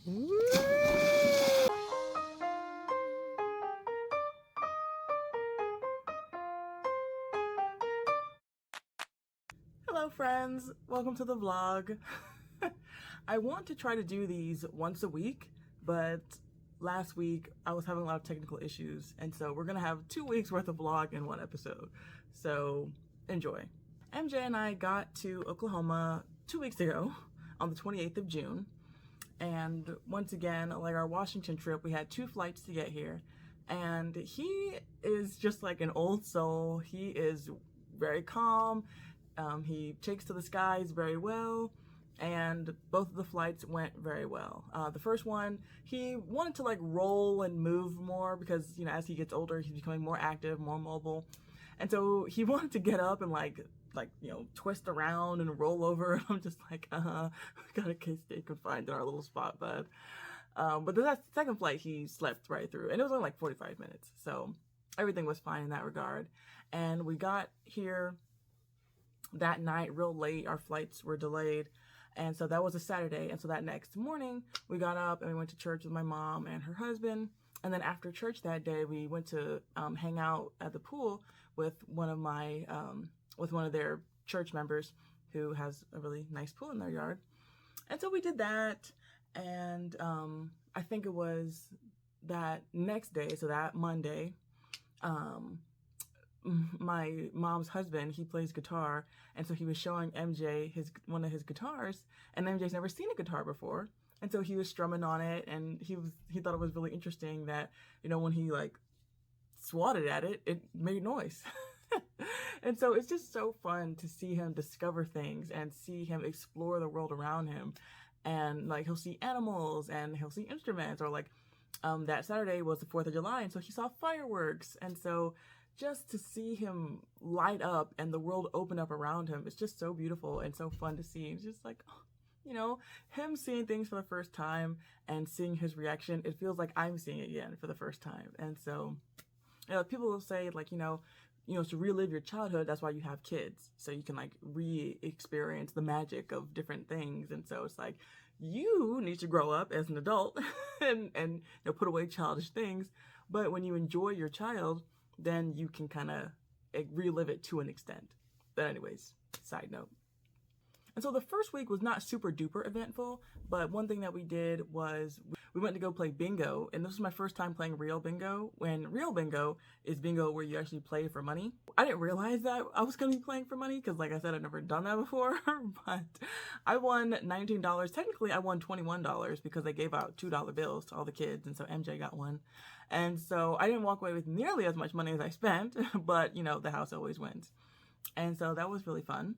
Hello friends, welcome to the vlog. I want to try to do these once a week, but last week I was having a lot of technical issues, and so we're gonna have 2 weeks worth of vlog in one episode. So enjoy. MJ and I got to Oklahoma 2 weeks ago on the 28th of June. And once again, like our Washington trip, we had 2 flights to get here. And he is just like an old soul. He is very calm. He takes to the skies very well. And both of the flights went very well. The first one, he wanted to like roll and move more because, you know, as he gets older, he's becoming more active, more mobile. And so he wanted to get up and like, you know, twist around and roll over. And I'm just like, we gotta stay confined in our little spot, bud. But the second flight, he slept right through. And it was only like 45 minutes. So everything was fine in that regard. And we got here that night real late. Our flights were delayed. And so that was a Saturday. And so that next morning, we got up and we went to church with my mom and her husband. And then after church that day, we went to hang out at the pool with one of their church members who has a really nice pool in their yard. And so we did that. And I think it was that next day, so that Monday, my mom's husband, he plays guitar, and so he was showing MJ one of his guitars, and MJ's never seen a guitar before, and so he was strumming on it, and he thought it was really interesting that, you know, when he like swatted at it, it made noise. And so it's just so fun to see him discover things and see him explore the world around him. And like he'll see animals and he'll see instruments, or like that Saturday was the 4th of July, and so he saw fireworks. And so just to see him light up and the world open up around him, it's just so beautiful and so fun to see. It's just like, you know, him seeing things for the first time and seeing his reaction, it feels like I'm seeing it again for the first time. And so, you know, people will say like, you know, to relive your childhood, that's why you have kids. So you can like re-experience the magic of different things. And so it's like, you need to grow up as an adult and you know, put away childish things. But when you enjoy your child, then you can kind of relive it to an extent. But anyways, side note. And so the first week was not super duper eventful, but one thing that we did was we went to go play bingo, and this was my first time playing real bingo, when real bingo is bingo where you actually play for money. I didn't realize that I was going to be playing for money because, like I said, I'd never done that before, but I won $19. Technically, I won $21 because they gave out $2 bills to all the kids, and so MJ got one. And so I didn't walk away with nearly as much money as I spent, but, you know, the house always wins. And so that was really fun.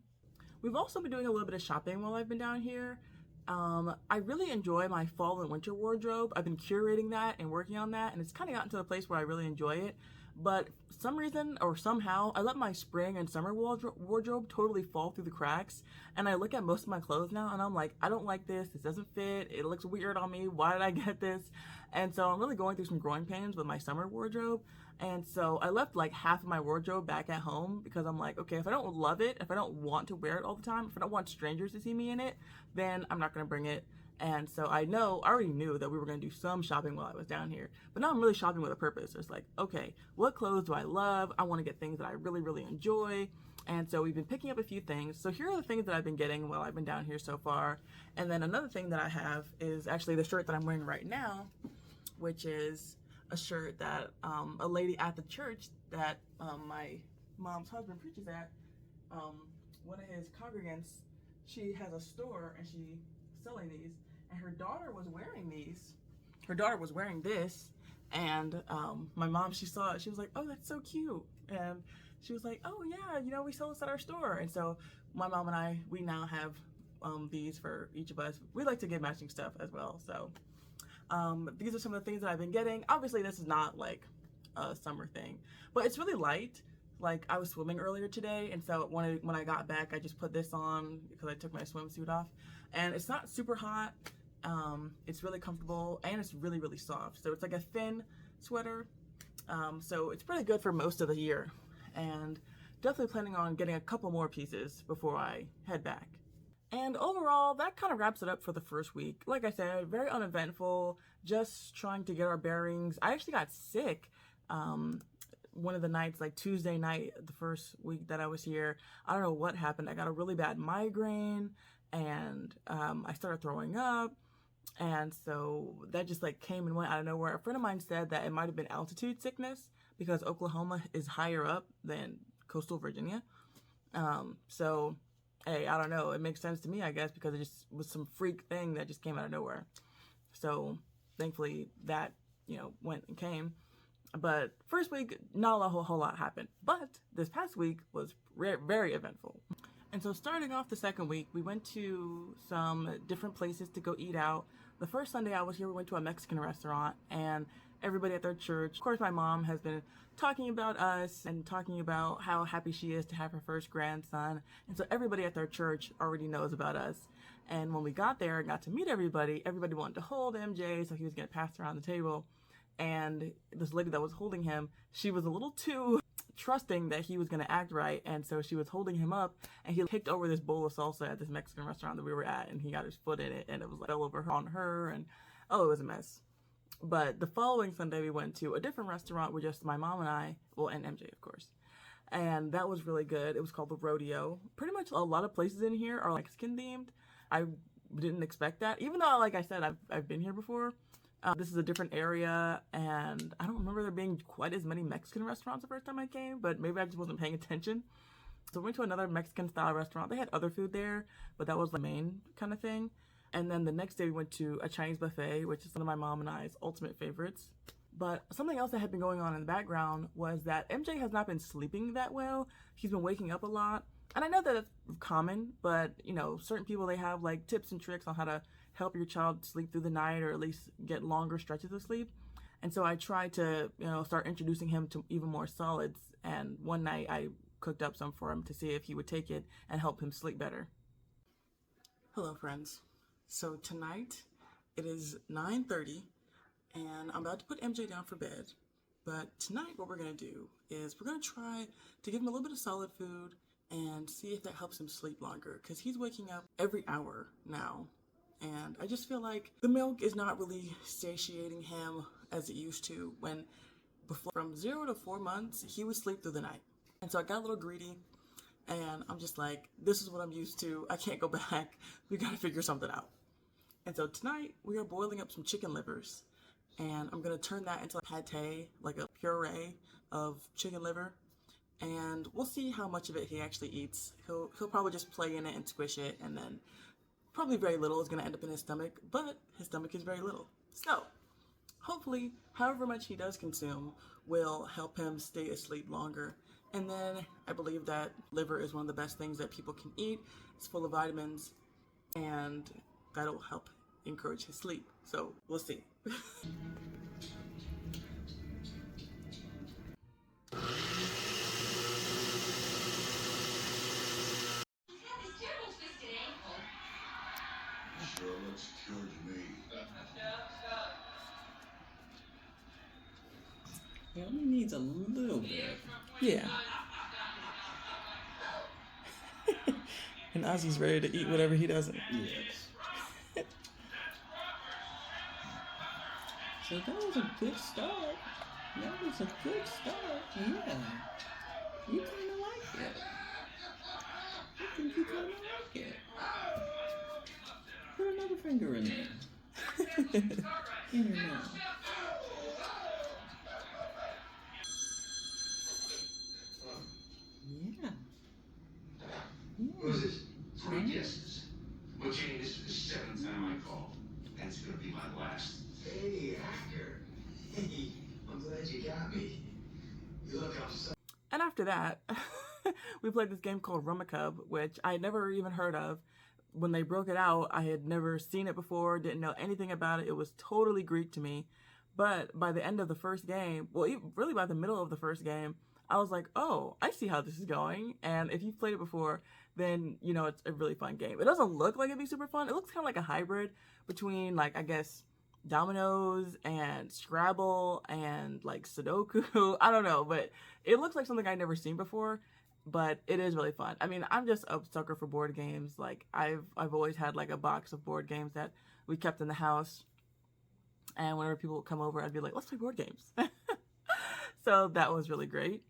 We've also been doing a little bit of shopping while I've been down here. I really enjoy my fall and winter wardrobe. I've been curating that and working on that, and it's kind of gotten to the place where I really enjoy it. But some reason or somehow, I let my spring and summer wardrobe totally fall through the cracks. And I look at most of my clothes now and I'm like, I don't like this. This doesn't fit. It looks weird on me. Why did I get this? And so I'm really going through some growing pains with my summer wardrobe. And so I left like half of my wardrobe back at home because I'm like, okay, if I don't love it, if I don't want to wear it all the time, if I don't want strangers to see me in it, then I'm not going to bring it. And so I already knew that we were going to do some shopping while I was down here. But now I'm really shopping with a purpose. It's like, okay, what clothes do I love? I want to get things that I really, really enjoy. And so we've been picking up a few things. So here are the things that I've been getting while I've been down here so far. And then another thing that I have is actually the shirt that I'm wearing right now, which is a shirt that a lady at the church that my mom's husband preaches at, one of his congregants, she has a store and she's selling these. And her daughter was wearing these. Her daughter was wearing this, and my mom, she saw it. She was like, "Oh, that's so cute." And she was like, "Oh yeah, you know, we sell this at our store." And so my mom and I, we now have these for each of us. We like to get matching stuff as well. So these are some of the things that I've been getting. Obviously, this is not like a summer thing, but it's really light. Like I was swimming earlier today, and so when I got back, I just put this on because I took my swimsuit off, and it's not super hot. It's really comfortable and it's really, really soft. So it's like a thin sweater. So it's pretty good for most of the year, and definitely planning on getting a couple more pieces before I head back. And overall, that kind of wraps it up for the first week. Like I said, very uneventful, just trying to get our bearings. I actually got sick one of the nights, like Tuesday night, the first week that I was here. I don't know what happened. I got a really bad migraine and I started throwing up. And so that just like came and went out of nowhere. A friend of mine said that it might have been altitude sickness because Oklahoma is higher up than coastal Virginia. So, hey, I don't know. It makes sense to me, I guess, because it just was some freak thing that just came out of nowhere. So, thankfully, that, went and came. But first week, not a whole lot happened. But this past week was very eventful. And so starting off the second week, we went to some different places to go eat out. The first Sunday I was here, we went to a Mexican restaurant, and everybody at their church, of course my mom has been talking about us and talking about how happy she is to have her first grandson. And so everybody at their church already knows about us. And when we got there and got to meet everybody wanted to hold MJ, so he was getting passed around the table. And this lady that was holding him, she was a little too trusting that he was going to act right, and so she was holding him up, and he kicked over this bowl of salsa at this Mexican restaurant that we were at, and he got his foot in it, and it was like fell over on her, and oh, it was a mess. But the following Sunday we went to a different restaurant with just my mom and I, well, and MJ of course, and that was really good. It was called the Rodeo. Pretty much a lot of places in here are Mexican themed. I didn't expect that, even though, like I said, I've been here before. This is a different area, and I don't remember there being quite as many Mexican restaurants the first time I came, but maybe I just wasn't paying attention. So we went to another Mexican-style restaurant. They had other food there, but that was the main kind of thing. And then the next day we went to a Chinese buffet, which is one of my mom and I's ultimate favorites. But something else that had been going on in the background was that MJ has not been sleeping that well. He's been waking up a lot. And I know that it's common, but, certain people, they have, like, tips and tricks on how to help your child sleep through the night or at least get longer stretches of sleep. And so I tried to, start introducing him to even more solids. And one night I cooked up some for him to see if he would take it and help him sleep better. Hello, friends. So tonight it is 9:30 and I'm about to put MJ down for bed. But tonight what we're going to do is we're going to try to give him a little bit of solid food and see if that helps him sleep longer, because he's waking up every hour now. And I just feel like the milk is not really satiating him as it used to when before. From 0 to 4 months, he would sleep through the night. And so I got a little greedy, and I'm just like, this is what I'm used to. I can't go back. We gotta figure something out. And so tonight, we are boiling up some chicken livers, and I'm gonna turn that into a pate, like a puree of chicken liver. And we'll see how much of it he actually eats. He'll probably just play in it and squish it, and then probably very little is going to end up in his stomach, but his stomach is very little. So, hopefully, however much he does consume will help him stay asleep longer. And then I believe that liver is one of the best things that people can eat. It's full of vitamins, and that'll help encourage his sleep. So, we'll see. Sure looks cured to me. He only needs a little bit. Yeah. And Ozzy's ready to eat whatever he doesn't. Yes. So that was a good start. That was a good start. Yeah. You kind of like it. I think you kind of like it. Put another finger in there. In your mouth. Yeah. What is it? 3 guesses. Well, Jane, this is the 7th time I called. And it's gonna be my last. Hey, actor. Hey, I'm glad you got me. You look, I'm so... And after that, we played this game called Rummikub, which I had never even heard of. When they broke it out, I had never seen it before, didn't know anything about it. It was totally Greek to me. But by the end of the first game, well, really by the middle of the first game, I was like, oh, I see how this is going. And if you've played it before, then, it's a really fun game. It doesn't look like it'd be super fun. It looks kind of like a hybrid between, like, I guess, Dominoes and Scrabble and, like, Sudoku. I don't know, but it looks like something I'd never seen before. but it is really fun. I mean, I'm just a sucker for board games. Like I've always had like a box of board games that we kept in the house, and whenever people would come over, I'd be like, let's play board games. So that was really great.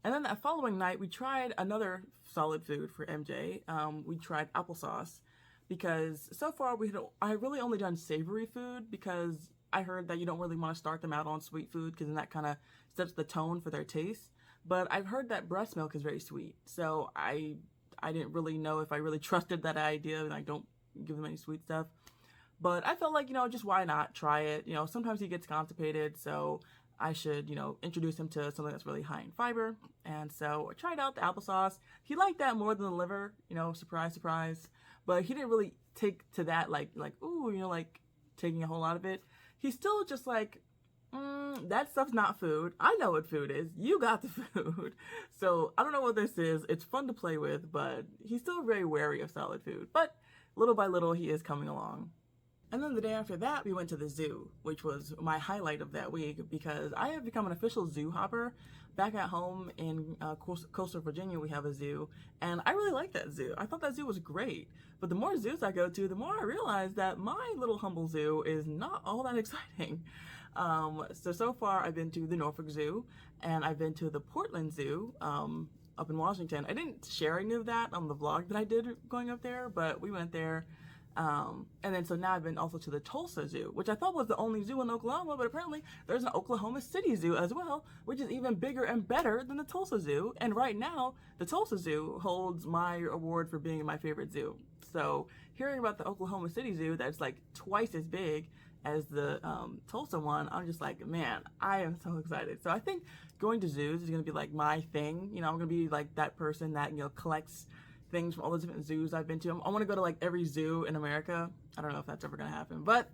And then that following night, we tried another solid food for MJ. We tried applesauce, because so far I really only done savory food, because I heard that you don't really want to start them out on sweet food, because then that kind of sets the tone for their taste. But I've heard that breast milk is very sweet, so I didn't really know if I really trusted that idea, and I don't give them any sweet stuff. But I felt like, just why not try it? Sometimes he gets constipated, so I should, introduce him to something that's really high in fiber. And so I tried out the applesauce. He liked that more than the liver, surprise, surprise. But he didn't really take to that ooh, like taking a whole lot of it. He's still just like, that stuff's not food. I know what food is. You got the food. So I don't know what this is. It's fun to play with, but he's still very wary of solid food. But little by little, he is coming along. And then the day after that, we went to the zoo, which was my highlight of that week, because I have become an official zoo hopper. Back at home in coastal Virginia, we have a zoo, and I really like that zoo. I thought that zoo was great. But the more zoos I go to, the more I realize that my little humble zoo is not all that exciting. So far, I've been to the Norfolk Zoo, and I've been to the Portland Zoo up in Washington. I didn't share any of that on the vlog that I did going up there, but we went there. And then so now I've been also to the Tulsa Zoo, which I thought was the only zoo in Oklahoma, but apparently there's an Oklahoma City Zoo as well, which is even bigger and better than the Tulsa Zoo. And right now, the Tulsa Zoo holds my award for being my favorite zoo. So hearing about the Oklahoma City Zoo that's like twice as big as the Tulsa one, I'm just like, man, I am so excited. So I think going to zoos is going to be like my thing. I'm going to be like that person that, collects things from all the different zoos I've been to. I want to go to like every zoo in America. I don't know if that's ever going to happen, but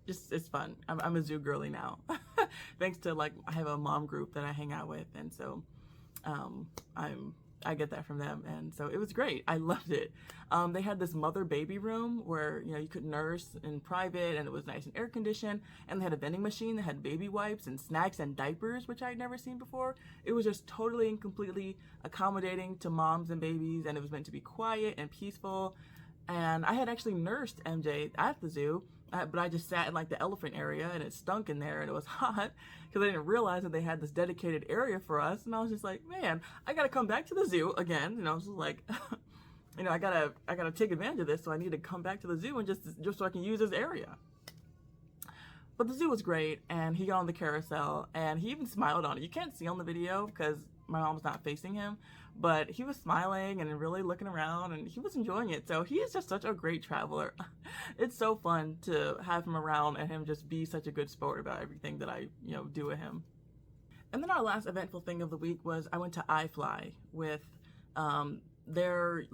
it's fun. I'm a zoo girly now. Thanks to I have a mom group that I hang out with. And so, I get that from them. And so it was great. I loved it. They had this mother baby room where, you could nurse in private, and it was nice and air conditioned. And they had a vending machine that had baby wipes and snacks and diapers, which I had never seen before. It was just totally and completely accommodating to moms and babies. And it was meant to be quiet and peaceful. And I had actually nursed MJ at the zoo, but I just sat in the elephant area, and it stunk in there, and it was hot because I didn't realize that they had this dedicated area for us. And I was just like, man, I gotta come back to the zoo again. And I was just like, I gotta take advantage of this. So I need to come back to the zoo and just so I can use this area. But the zoo was great, and he got on the carousel, and he even smiled on it. You can't see on the video because my mom's not facing him, but he was smiling and really looking around, and he was enjoying it. So he is just such a great traveler. It's so fun to have him around and him just be such a good sport about everything that I, do with him. And then our last eventful thing of the week was I went to iFly with their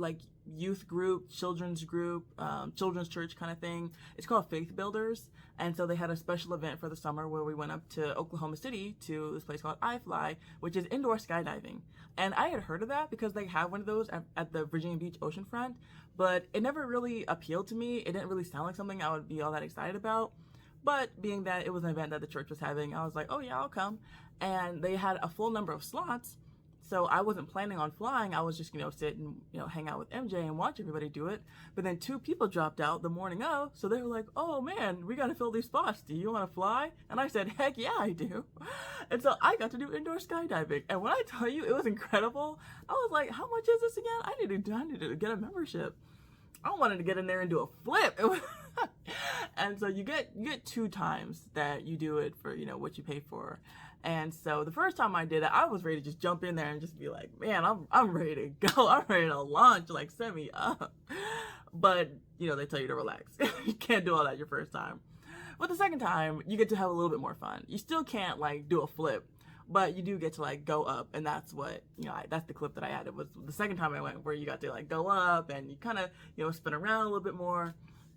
youth group, children's church kind of thing. It's called Faith Builders. And so they had a special event for the summer where we went up to Oklahoma City to this place called iFly, which is indoor skydiving. And I had heard of that because they have one of those at the Virginia Beach oceanfront, but it never really appealed to me. It didn't really sound like something I would be all that excited about. But being that it was an event that the church was having, I was like, oh yeah, I'll come. And they had a full number of slots. So I wasn't planning on flying. I was just, sit and, hang out with MJ and watch everybody do it. But then 2 people dropped out the morning of. So they were like, oh man, we got to fill these spots. Do you want to fly? And I said, heck yeah, I do. And so I got to do indoor skydiving. And when I tell you it was incredible, I was like, how much is this again? I need to get a membership. I wanted to get in there and do a flip. And so you get 2 times that you do it for, what you pay for. And so the first time I did it, I was ready to just jump in there and just be like, man, I'm ready to go. I'm ready to launch, set me up. But, they tell you to relax. You can't do all that your first time. But the second time, you get to have a little bit more fun. You still can't, do a flip, but you do get to, go up. And that's what, that's the clip that I had. It was the second time I went where you got to, go up and you kind of, spin around a little bit more.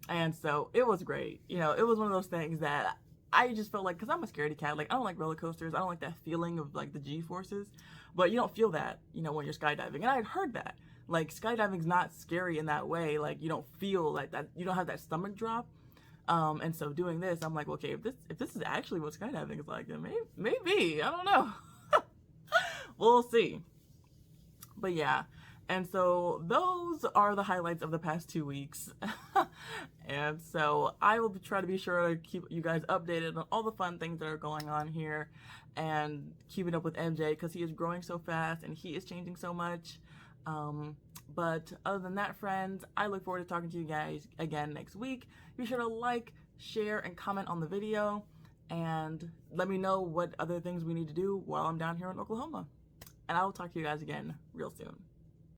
And so it was great. It was one of those things that I just felt because I'm a scaredy cat. I don't like roller coasters. I don't like that feeling of the G-forces. But you don't feel that, when you're skydiving. And I had heard that. Skydiving's not scary in that way. You don't feel like that. You don't have that stomach drop. And so doing this, I'm like, okay, if this is actually what skydiving is like, then maybe I don't know. We'll see. But yeah, and so those are the highlights of the past 2 weeks. And so I will try to be sure to keep you guys updated on all the fun things that are going on here and keeping up with MJ because he is growing so fast and he is changing so much. But other than that, friends, I look forward to talking to you guys again next week. Be sure to like, share, and comment on the video, and let me know what other things we need to do while I'm down here in Oklahoma. And I will talk to you guys again real soon.